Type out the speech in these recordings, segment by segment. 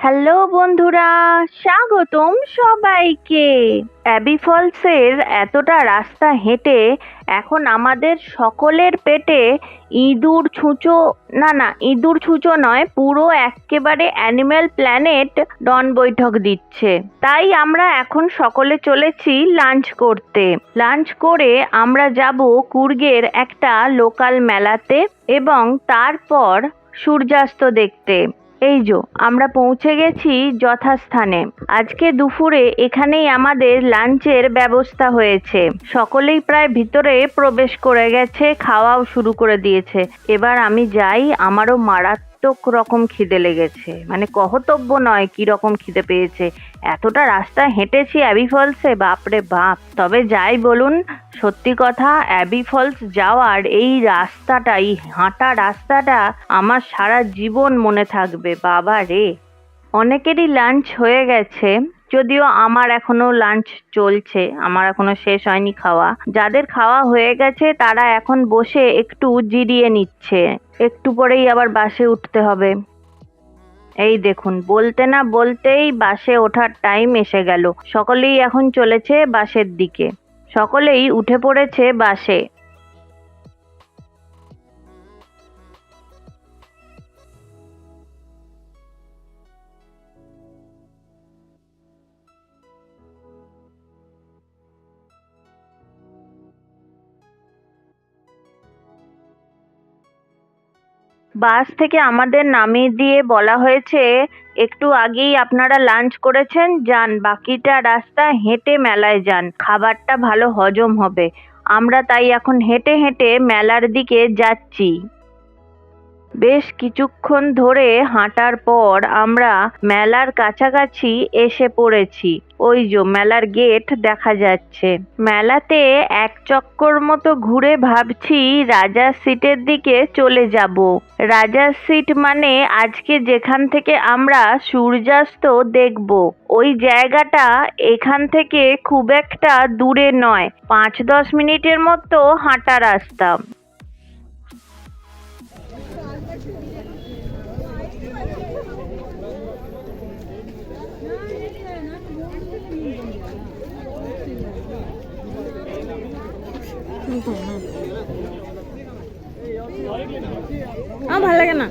Hello বন্ধুরা, স্বাগতম সবাইকে। অ্যাবি ফলসের এতটা রাস্তা হেঁটে এখন আমাদের সকলের পেটে ইঁদুর ছুঁচো, না না ইঁদুর ছুঁচো নয়, পুরো এক্কেবারে অ্যানিম্যাল প্ল্যানেট ডন বৈঠক দিচ্ছে। তাই আমরা এখন সকলে চলেছি লাঞ্চ করতে। লাঞ্চ করে আমরা যাব কুর্গের একটা লোকাল মেলাতে এবং তারপর সূর্যাস্ত দেখতে। এই যো আমরা পৌঁছে গেছি যথাস্থানে। আজকে দুপুরে এখানেই আমাদের লাঞ্চের ব্যবস্থা হয়েছে। সকলেই প্রায় ভিতরে প্রবেশ করে গেছে, খাওয়াও শুরু করে দিয়েছে। এবার আমি যাই, আমারও মারাত্মক রকম খিদে লেগেছে, মানে কহতব্য নয় কি রকম খিদে পেয়েছে। এতটা রাস্তা হেঁটেছি অ্যাবি ফলসে, বাপরে বাপ। তবে যাই বলুন, সত্যি কথা, অ্যাবি ফলস যাওয়ার এই রাস্তাটা, এই হাঁটা রাস্তাটা আমার সারা জীবন মনে থাকবে। বাবা রে। অনেকেরই লাঞ্চ হয়ে গেছে, যদিও আমার এখনো লাঞ্চ চলছে, আমার এখনো শেষ হয়নি খাওয়া। যাদের খাওয়া হয়ে গেছে তারা এখন বসে একটু জিরিয়ে নিচ্ছে, একটু পরেই আবার বাসে উঠতে হবে। এই দেখুন, বলতে না বলতেই বাসে ওঠার টাইম এসে গেল। সকলেই এখন চলেছে বাসের দিকে, সকলেই উঠে পড়েছে বাসে। বাস থেকে আমাদের নামিয়ে দিয়ে বলা হয়েছে, একটু আগেই আপনারা লাঞ্চ করেছেন, যান বাকিটা রাস্তা হেঁটে মেলায় যান, খাবারটা ভালো হজম হবে। আমরা তাই এখন হেঁটে হেঁটে মেলার দিকে যাচ্ছি। বেশ কিছুক্ষণ ধরে হাঁটার পর আমরা মেলার কাছাকাছি এসে পড়েছি। ওই যে মেলার গেট দেখা যাচ্ছে। মেলাতে এক চক্কর মতো ঘুরে ভাবছি রাজার সিটের দিকে চলে যাব। রাজার সিট মানে আজকে যেখান থেকে আমরা সূর্যাস্ত দেখব, ওই জায়গাটা এখান থেকে খুব একটা দূরে নয়, 5-10 মিনিটের মতো হাঁটা রাস্তা। আমার ভালো লাগে না।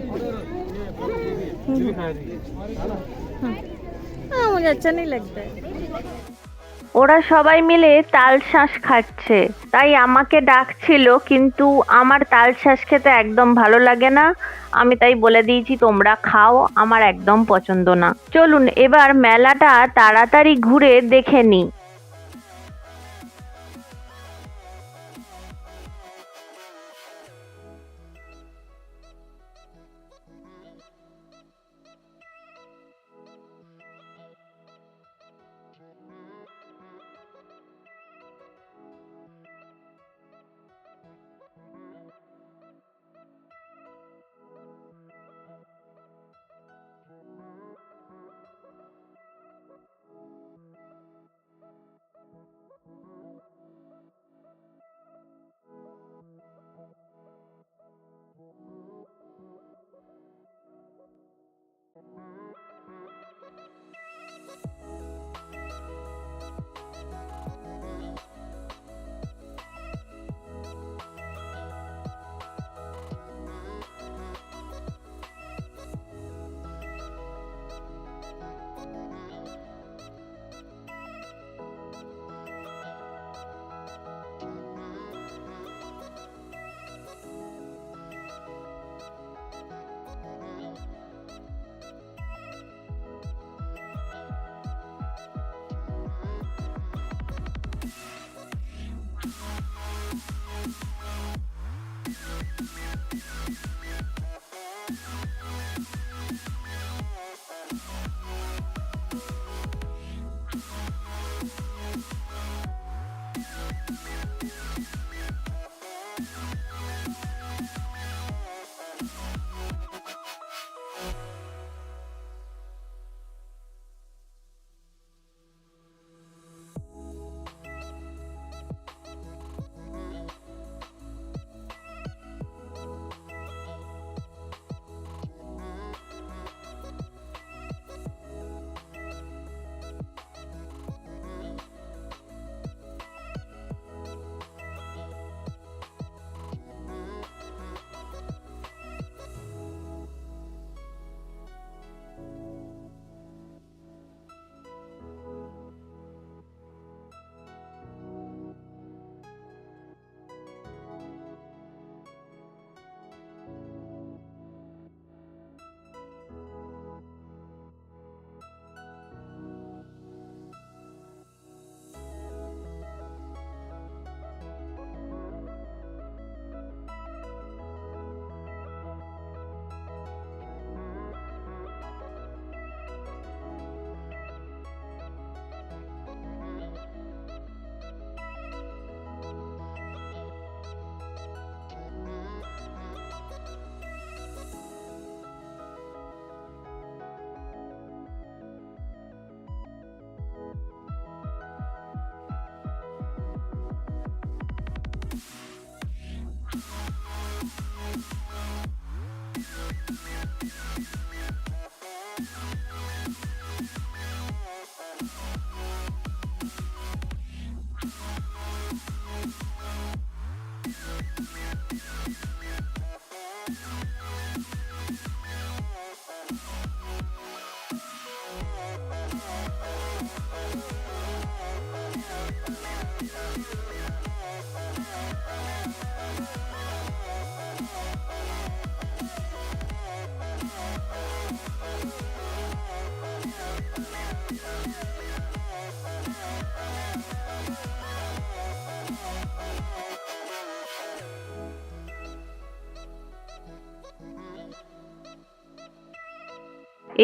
मुझे अच्छा नहीं लगता है। ওরা সবাই মিলে তালশাঁস খাচ্ছে, তাই আমাকে ডাকছিল, কিন্তু আমার তালশাঁস খেতে একদম ভালো লাগে না। আমি তাই বলে দিয়েছি তোমরা খাও, আমার একদম পছন্দ না। চলুন এবার মেলাটা তাড়াতাড়ি ঘুরে দেখে নিই।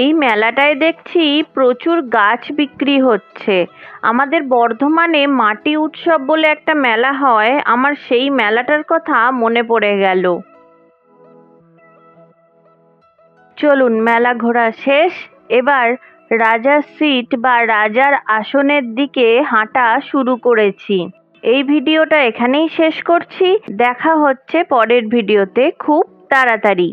এই মেলাটায় দেখছি প্রচুর গাছ বিক্রি হচ্ছে। আমাদের বর্ধমানে মাটি উৎসব বলে একটা মেলা হয়, আমার সেই মেলাটার কথা মনে পড়ে গেল। চলুন, মেলা ঘোরা শেষ, এবার রাজার সিট বা রাজার আসনের দিকে হাঁটা শুরু করেছি। এই ভিডিওটা এখানেই শেষ করছি, দেখা হচ্ছে পরের ভিডিওতে খুব তাড়াতাড়ি।